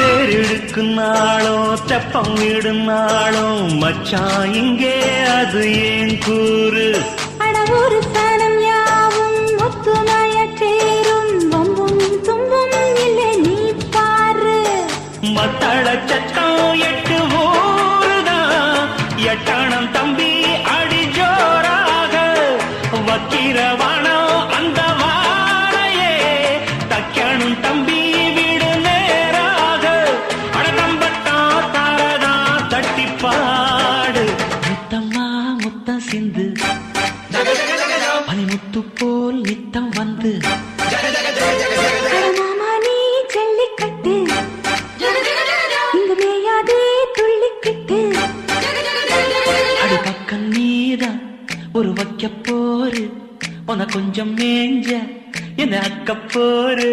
தேரெடுக்கும் நாளோ தெப்பம் விடும் நாளோ மச்சான் இங்கே அது ஏன் கூறு அடவொரு சனம் யாவும் ஒத்துமைய சேரும் வம்பும் தும்பும் இல்லை நீ பாரு மத்தள சட்டம் 8 ஊருதான் எட்டணம் தம்பி அடி ஜோராக வக்கிரவானோ அந்த வாழையே தக்கணும் தம்பி வீடு நேராக அடதம்பட்டா தாரதா தட்டிப்பாடு முத்தம்மா முத்தம் சிந்து பனிமுத்து போல் நித்தம் வந்து மாமா நீ ஜல்லிக்கட்டு இங்கு மேயாதே துள்ளிக்கிட்டு அடி பக்கம் நீதான் ஒரு வைக்க போரு உன கொஞ்சம் மேஞ்ச என்ன அக்க போரு